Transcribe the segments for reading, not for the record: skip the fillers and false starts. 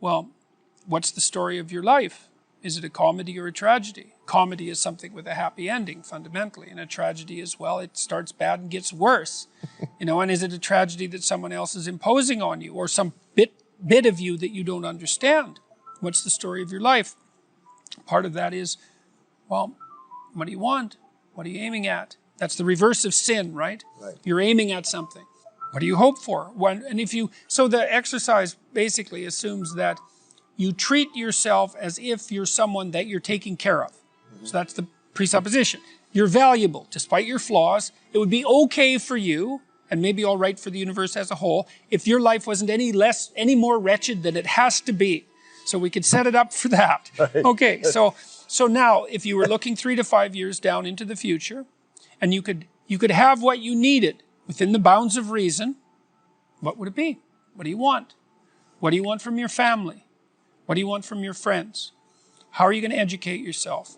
Well, what's the story of your life? Is it a comedy or a tragedy? Comedy is something with a happy ending, fundamentally, and a tragedy as well. It starts bad and gets worse. And is it a tragedy that someone else is imposing on you, or some bit of you that you don't understand? What's the story of your life? Part of that is, well, what do you want? What are you aiming at? That's the reverse of sin, right? You're aiming at something. What do you hope for? So the exercise basically assumes that you treat yourself as if you're someone that you're taking care of. So that's the presupposition. You're valuable, despite your flaws. It would be okay for you, and maybe all right for the universe as a whole, if your life wasn't any more wretched than it has to be. So we could set it up for that. Okay, so now, if you were looking 3 to 5 years down into the future, and you could have what you needed within the bounds of reason, what would it be? What do you want? What do you want from your family? What do you want from your friends? How are you going to educate yourself?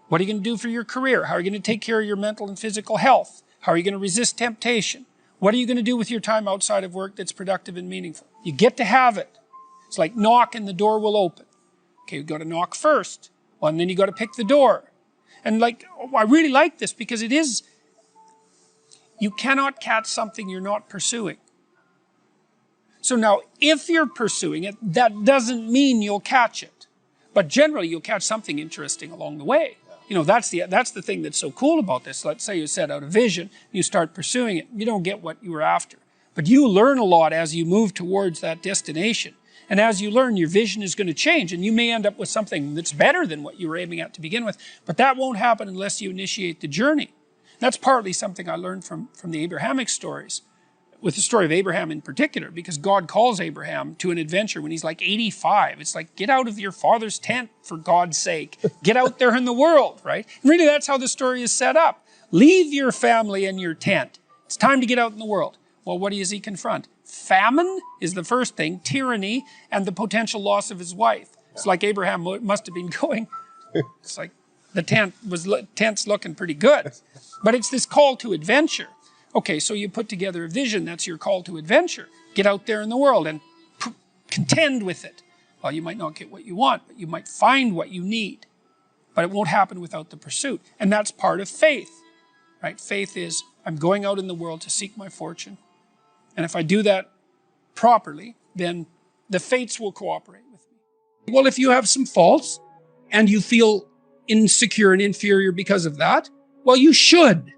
What are you going to do for your career? How are you going to take care of your mental and physical health? How are you going to resist temptation? What are you going to do with your time outside of work that's productive and meaningful? You get to have it. It's like knock and the door will open. Okay, you've got to knock first. Well, and then you got to pick the door. And I really like this because it is, you cannot catch something you're not pursuing. So now, if you're pursuing it, that doesn't mean you'll catch it. But generally, you'll catch something interesting along the way. That's the thing that's so cool about this. Let's say you set out a vision, you start pursuing it. You don't get what you were after. But you learn a lot as you move towards that destination. And as you learn, your vision is going to change, and you may end up with something that's better than what you were aiming at to begin with. But that won't happen unless you initiate the journey. That's partly something I learned from the Abrahamic stories, with the story of Abraham in particular, because God calls Abraham to an adventure when he's like 85. It's like, get out of your father's tent, for God's sake. Get out there in the world, right? And really, that's how the story is set up. Leave your family and your tent. It's time to get out in the world. Well, what does he confront? Famine is the first thing, tyranny, and the potential loss of his wife. It's like Abraham must have been going, it's like the tent's looking pretty good. But it's this call to adventure. Okay, so you put together a vision, that's your call to adventure. Get out there in the world and contend with it. Well, you might not get what you want, but you might find what you need. But it won't happen without the pursuit. And that's part of faith, right? Faith is, I'm going out in the world to seek my fortune. And if I do that properly, then the fates will cooperate with me. Well, if you have some faults and you feel insecure and inferior because of that, well, you should.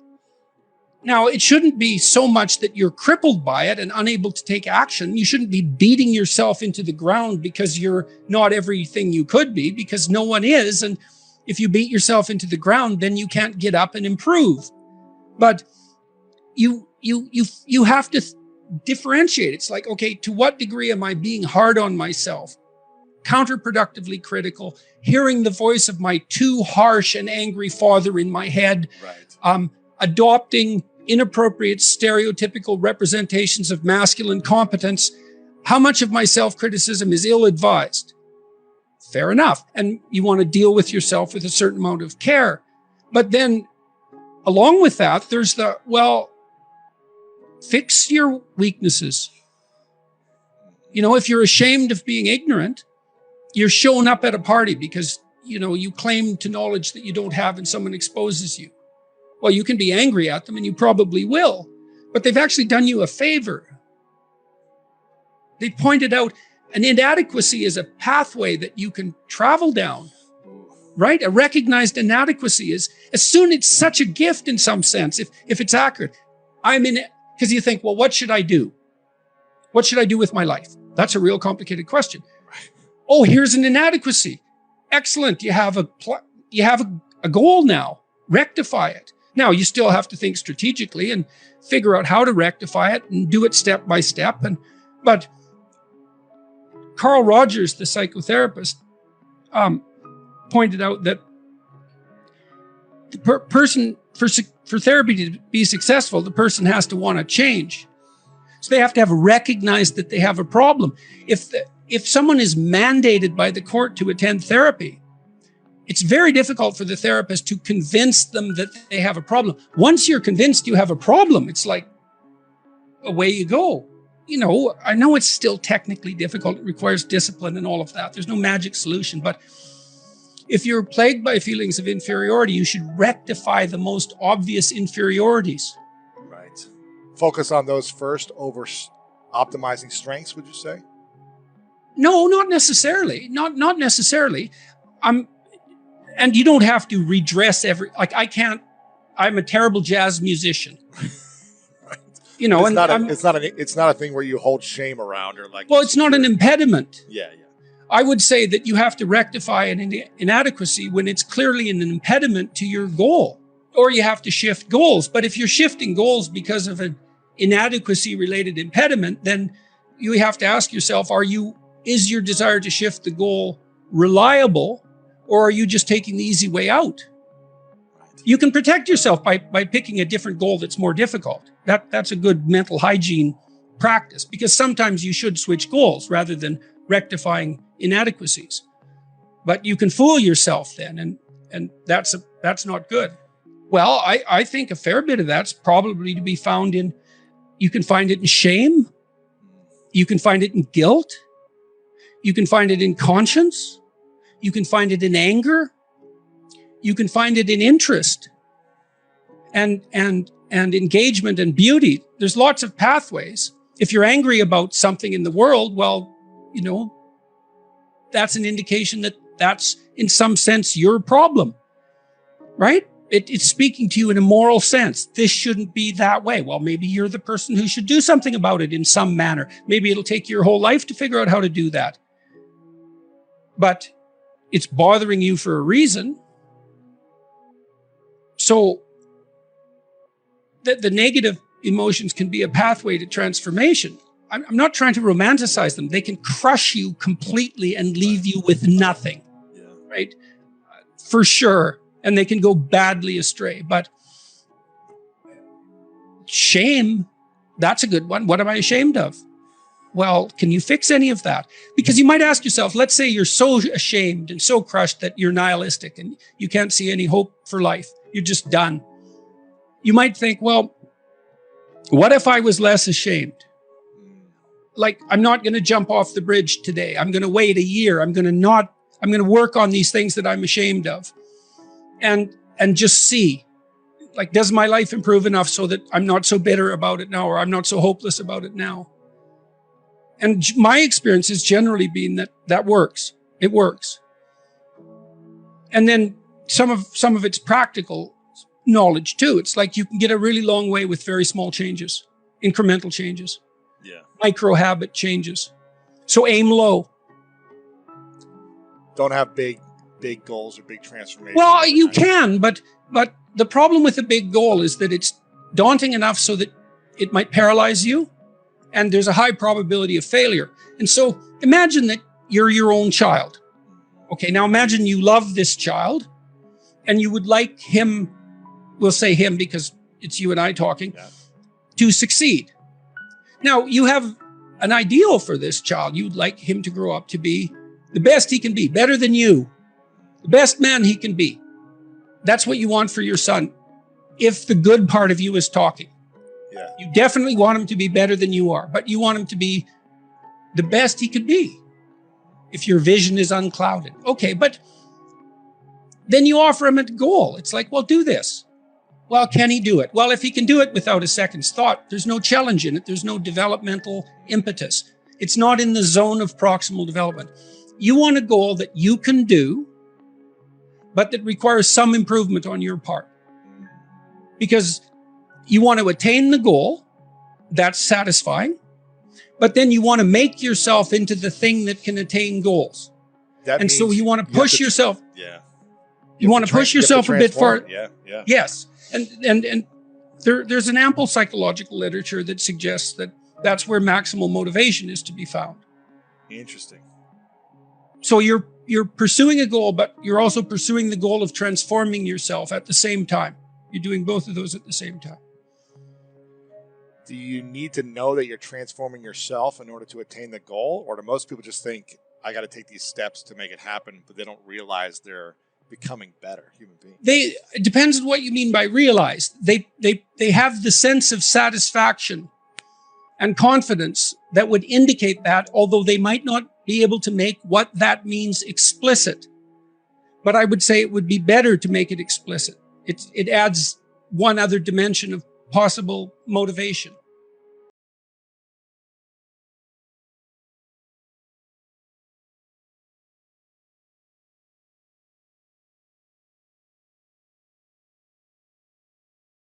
Now, it shouldn't be so much that you're crippled by it and unable to take action. You shouldn't be beating yourself into the ground because you're not everything you could be, because no one is. And if you beat yourself into the ground, then you can't get up and improve. But you have to differentiate. It's like, okay, to what degree am I being hard on myself? Counterproductively critical, hearing the voice of my too harsh and angry father in my head, adopting inappropriate stereotypical representations of masculine competence. How much of my self-criticism is ill-advised? Fair enough. And you want to deal with yourself with a certain amount of care. But then along with that, there's the, well, fix your weaknesses. If you're ashamed of being ignorant, you're showing up at a party because, you claim to knowledge that you don't have and someone exposes you. Well, you can be angry at them, and you probably will, but they've actually done you a favor. They pointed out an inadequacy is a pathway that you can travel down, right? A recognized inadequacy is, it's such a gift in some sense, if it's accurate. Because you think, well, what should I do? What should I do with my life? That's a real complicated question. Oh, here's an inadequacy. Excellent. You have a goal now. Rectify it. Now, you still have to think strategically and figure out how to rectify it and do it step by step. But Carl Rogers, the psychotherapist, pointed out that the person, for therapy to be successful, the person has to want to change. So they have to have recognized that they have a problem. If someone is mandated by the court to attend therapy, it's very difficult for the therapist to convince them that they have a problem. Once you're convinced you have a problem, it's like, away you go. I know it's still technically difficult. It requires discipline and all of that. There's no magic solution. But if you're plagued by feelings of inferiority, you should rectify the most obvious inferiorities. Right. Focus on those first over optimizing strengths, would you say? No, not necessarily. Not necessarily. And you don't have to redress I'm a terrible jazz musician. Right. It's not a thing where you hold shame around or like. Well, it's not an impediment. Yeah. I would say that you have to rectify an inadequacy when it's clearly an impediment to your goal, or you have to shift goals. But if you're shifting goals because of an inadequacy related impediment, then you have to ask yourself, is your desire to shift the goal reliable, or are you just taking the easy way out? You can protect yourself by picking a different goal that's more difficult. That's a good mental hygiene practice, because sometimes you should switch goals rather than rectifying inadequacies. But you can fool yourself then, and that's not good. Well, I think a fair bit of that's probably to be found you can find it in shame, you can find it in guilt, you can find it in conscience, you can find it in anger, you can find it in interest and engagement and beauty. There's lots of pathways. If you're angry about something in the world, well, that's an indication that that's in some sense your problem, right? It's speaking to you in a moral sense. This shouldn't be that way. Well, maybe you're the person who should do something about it in some manner. Maybe it'll take your whole life to figure out how to do that. But it's bothering you for a reason. So the negative emotions can be a pathway to transformation. I'm not trying to romanticize them. They can crush you completely and leave you with nothing, right? For sure. And they can go badly astray. But shame, that's a good one. What am I ashamed of? Well, can you fix any of that? Because you might ask yourself, let's say you're so ashamed and so crushed that you're nihilistic and you can't see any hope for life. You're just done. You might think, well, what if I was less ashamed? Like, I'm not going to jump off the bridge today. I'm going to wait a year. I'm going to work on these things that I'm ashamed of. And just see, like, does my life improve enough so that I'm not so bitter about it now, or I'm not so hopeless about it now? And my experience has generally been that works. It works. And then some of it's practical knowledge too. It's like you can get a really long way with very small changes, incremental changes, micro habit changes. So aim low. Don't have big goals or big transformations. Well, you can, but the problem with a big goal is that it's daunting enough so that it might paralyze you, and there's a high probability of failure. And so imagine that you're your own child. Okay, now imagine you love this child, and you would like him, we'll say him because it's you and I talking, to succeed. Now, you have an ideal for this child. You'd like him to grow up to be the best he can be, better than you, the best man he can be. That's what you want for your son, if the good part of you is talking. Yeah. You definitely want him to be better than you are, but you want him to be the best he could be, if your vision is unclouded. Okay, but then you offer him a goal. It's like, well, do this. Well, can he do it? Well, if he can do it without a second's thought, there's no challenge in it. There's no developmental impetus. It's not in the zone of proximal development. You want a goal that you can do, but that requires some improvement on your part. Because you want to attain the goal, that's satisfying, but then you want to make yourself into the thing that can attain goals. And so you want to push yourself. Yeah. You want to push yourself a bit farther. Yeah. Yes. And there's an ample psychological literature that suggests that that's where maximal motivation is to be found. Interesting. So you're pursuing a goal, but you're also pursuing the goal of transforming yourself at the same time. You're doing both of those at the same time. Do you need to know that you're transforming yourself in order to attain the goal? Or do most people just think, I got to take these steps to make it happen, but they don't realize they're becoming better human beings? It depends on what you mean by realize. They have the sense of satisfaction and confidence that would indicate that, although they might not be able to make what that means explicit. But I would say it would be better to make it explicit. It adds one other dimension of possible motivation.